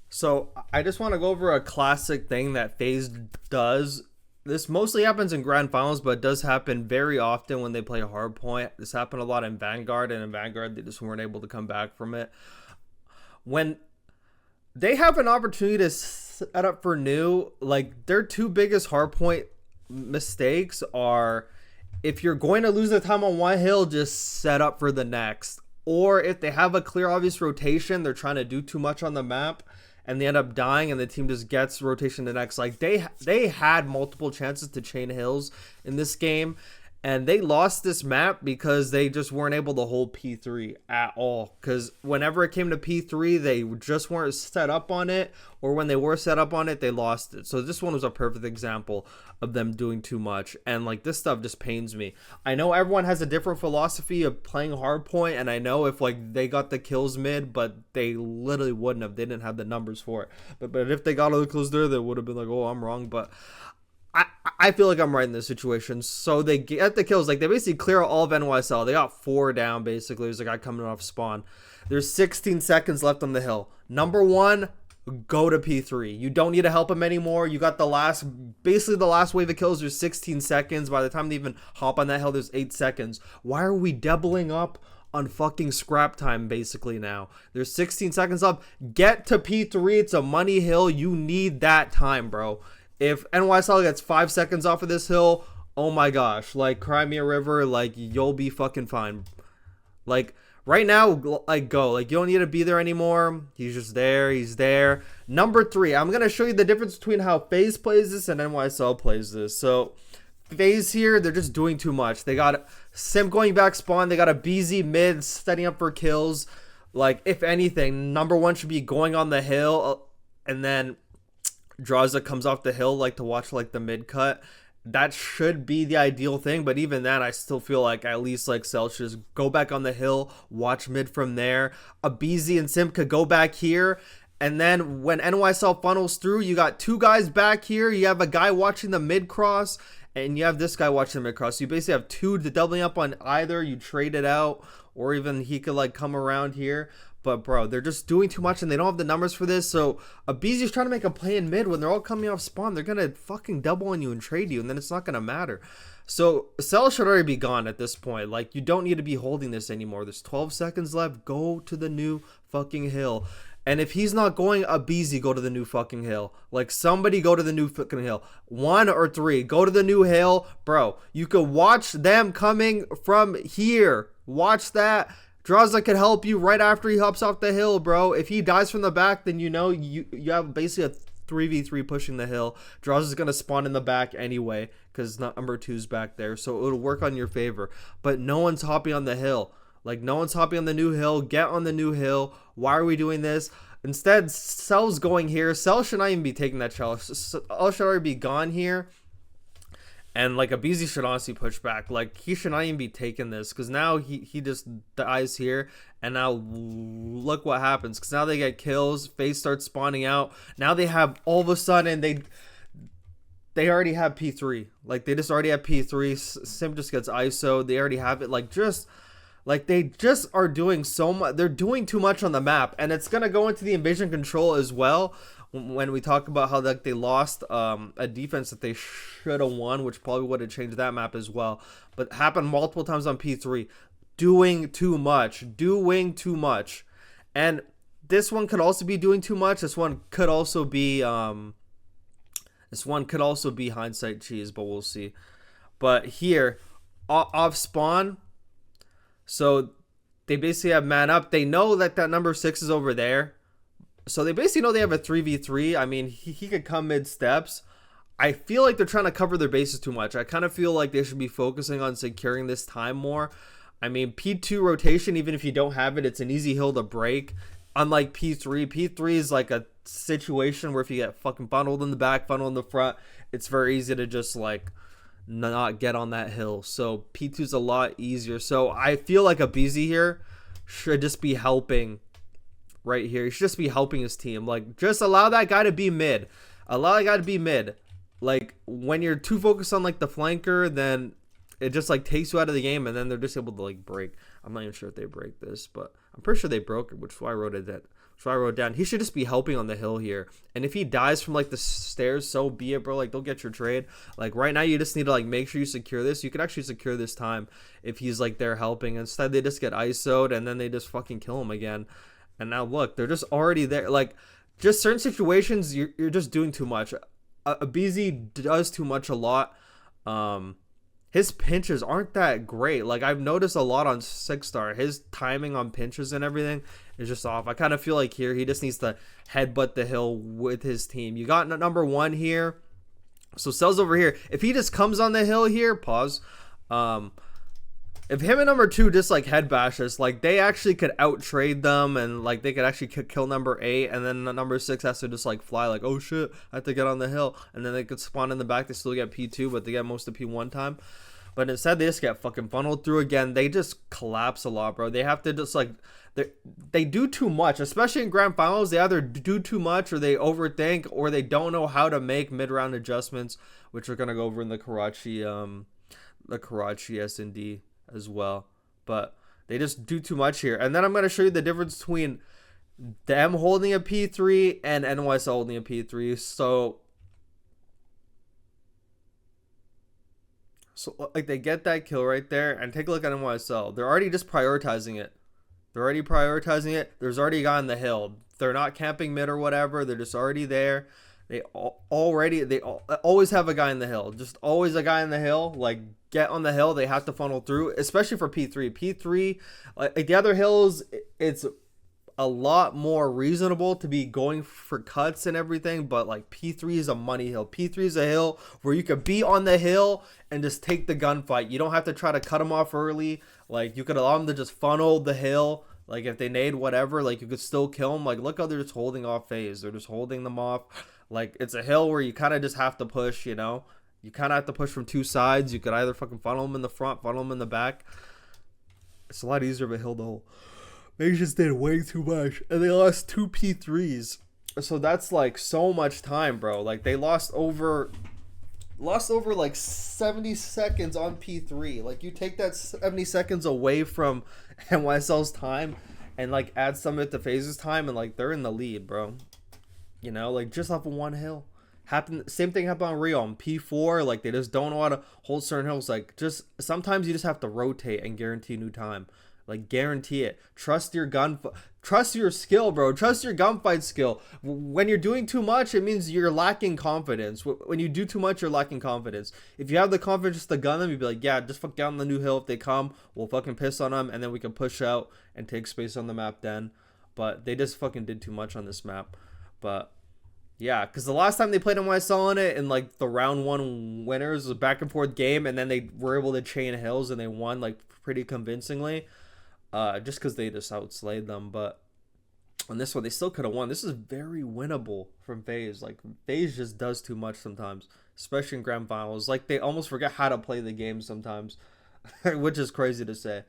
So I just want to go over a classic thing that FaZe does. This mostly happens in grand finals, but it does happen very often when they play Hardpoint. This happened a lot in Vanguard, and in Vanguard they just weren't able to come back from it. When they have an opportunity to set up for new, like their two biggest Hardpoint mistakes are if you're going to lose the time on one hill, just set up for the next. Or if they have a clear, obvious rotation, they're trying to do too much on the map and they end up dying and the team just gets rotation to next. Like they had multiple chances to chain hills in this game, and they lost this map because they just weren't able to hold P3 at all. Because whenever it came to P3, they just weren't set up on it, or when they were set up on it, they lost it. So this one was a perfect example of them doing too much, and like this stuff just pains me. I know everyone has a different philosophy of playing hardpoint, and I know if like they got the kills mid, but they literally wouldn't have. They didn't have the numbers for it. But if they got all the kills there, they would have been like, oh, I'm wrong. But I feel like I'm right in this situation. So they get the kills. Like, they basically clear all of NYSL. They got 4 down, basically. There's a guy coming off spawn. There's 16 seconds left on the hill. Number 1, go to P3. You don't need to help him anymore. You got basically the last wave of kills. There's 16 seconds. By the time they even hop on that hill, there's 8 seconds. Why are we doubling up on fucking scrap time basically now? There's 16 seconds left. Get to P3. It's a money hill. You need that time, bro. If NYSL gets 5 seconds off of this hill, oh my gosh, like, cry me a river, like, you'll be fucking fine. Like, right now, like, go. Like, you don't need to be there anymore. He's just there. He's there. Number 3, I'm going to show you the difference between how FaZe plays this and NYSL plays this. So, FaZe here, they're just doing too much. They got Simp going back spawn. They got a BZ mid setting up for kills. Like, if anything, number 1 should be going on the hill, and then Draza comes off the hill, like, to watch like the mid cut. That should be the ideal thing, but even then I still feel like at least like Cell should just go back on the hill, watch mid from there. A BZ and Simp could go back here, and then when NYSL funnels through, you got 2 guys back here. You have a guy watching the mid cross, and you have this guy watching the mid cross. So you basically have 2 doubling up on either. You trade it out, or even he could like come around here. But bro, they're just doing too much and they don't have the numbers for this. So Abizi's trying to make a play in mid when they're all coming off spawn. They're gonna fucking double on you and trade you, and then it's not gonna matter. So Cell should already be gone at this point. Like, you don't need to be holding this anymore. There's 12 seconds left. Go to the new fucking hill. And if he's not going, Abizi, go to the new fucking hill. Like, somebody go to the new fucking hill. 1 or 3, go to the new hill. Bro, you could watch them coming from here. Watch that. Draza could help you right after he hops off the hill, bro. If he dies from the back, then you know you have basically a 3v3 pushing the hill. Draza's going to spawn in the back anyway because number 2's back there. So it'll work on your favor. But no one's hopping on the hill. Like, no one's hopping on the new hill. Get on the new hill. Why are we doing this? Instead, Cell's going here. Cell should not even be taking that challenge. Cell should already be gone here. And like, Abizi should honestly push back. Like, he should not even be taking this, because now he just dies here, and now look what happens. Because now they get kills. FaZe starts spawning out. Now they have, all of a sudden, they already have P3. Like, they just already have P3. Simp just gets ISO. They already have it. Like, just like, they just are doing so much. They're doing too much on the map, and it's gonna go into the invasion control as well. When we talk about how like they lost a defense that they should have won, which probably would have changed that map as well, but happened multiple times on P3. Doing too much, and this one could also be doing too much. This one could also be hindsight cheese, but we'll see. But here, off spawn, so they basically have man up. They know that number 6 is over there. So they basically know they have a 3v3. I mean, he could come mid steps. I feel like they're trying to cover their bases too much. I kind of feel like they should be focusing on securing this time more. I mean, P2 rotation, even if you don't have it, it's an easy hill to break. Unlike P3. P3 is like a situation where if you get fucking funneled in the back, funneled in the front, it's very easy to just like not get on that hill. So P2 is a lot easier. So I feel like Abizi here should just be helping right here. He should just be helping his team. Like, just allow that guy to be mid. Like, when you're too focused on like the flanker, then it just like takes you out of the game, and then they're just able to like break. I'm not even sure if they break this, but I'm pretty sure they broke it, which is why I wrote it So I wrote down, he should just be helping on the hill here. And if he dies from like the stairs, so be it, bro. Like, they'll get your trade. Like, right now, you just need to like make sure you secure this. You can actually secure this time if he's like there helping. Instead, they just get ISO'd and then they just fucking kill him again. And now look, they're just already there. Like, just certain situations, you're just doing too much. A BZ does too much a lot. His pinches aren't that great. Like, I've noticed a lot on 6-star. His timing on pinches and everything is just off. I kind of feel like here he just needs to headbutt the hill with his team. You got number 1 here. So Cell's over here. If he just comes on the hill here, pause. If him and number 2 just like head bashes, like they actually could out trade them and like they could actually kill number 8, and then number 6 has to just like fly like, oh shit, I have to get on the hill, and then they could spawn in the back. They still get P2, but they get most of P1 time. But instead they just get fucking funneled through again. They just collapse a lot, bro. They have to just like they do too much, especially in grand finals. They either do too much or they overthink, or they don't know how to make mid-round adjustments, which we're gonna go over in the Karachi S&D as well. But they just do too much here. And then I'm going to show you the difference between them holding a P3 and NYSL holding a P3. So like they get that kill right there, and take a look at NYSL. They're already just prioritizing it. There's already a guy on the hill. They're not camping mid or whatever. They're just already there. They always have a guy in the hill. Just always a guy in the hill. Like, get on the hill. They have to funnel through, especially for P3. P3, like the other hills, it's a lot more reasonable to be going for cuts and everything. But like P3 is a money hill. P3 is a hill where you could be on the hill and just take the gunfight. You don't have to try to cut them off early. Like, you could allow them to just funnel the hill. Like, if they nade whatever, like, you could still kill them. Like, look how they're just holding off FaZe. They're just holding them off. Like, it's a hill where you kind of just have to push, you know? You kind of have to push from 2 sides. You could either fucking funnel them in the front, funnel them in the back. It's a lot easier of a hill to hold. They just did way too much. And they lost 2 P3s. So that's, like, so much time, bro. Like, they lost over like 70 seconds on P3. Like, you take that 70 seconds away from NYSL's time and, like, add some of it to FaZe's time, and, like, they're in the lead, bro. You know, like, just off of 1 hill. Same thing happened on Rio on P4. Like, they just don't know how to hold certain hills. Like, just sometimes you just have to rotate and guarantee new time. Like, guarantee it. Trust your skill, bro. Trust your gunfight skill. When you're doing too much, it means you're lacking confidence. When you do too much, you're lacking confidence. If you have the confidence to gun them, you'd be like, yeah, just fuck down the new hill. If they come, we'll fucking piss on them, and then we can push out and take space on the map then. But they just fucking did too much on this map. But yeah, because the last time they played NYSL on it, in like the round 1 winners, was a back and forth game, and then they were able to chain hills and they won like pretty convincingly, just because they just outslayed them. But on this one, they still could have won. This is very winnable from FaZe. Like, FaZe just does too much sometimes, especially in grand finals. Like, they almost forget how to play the game sometimes, which is crazy to say.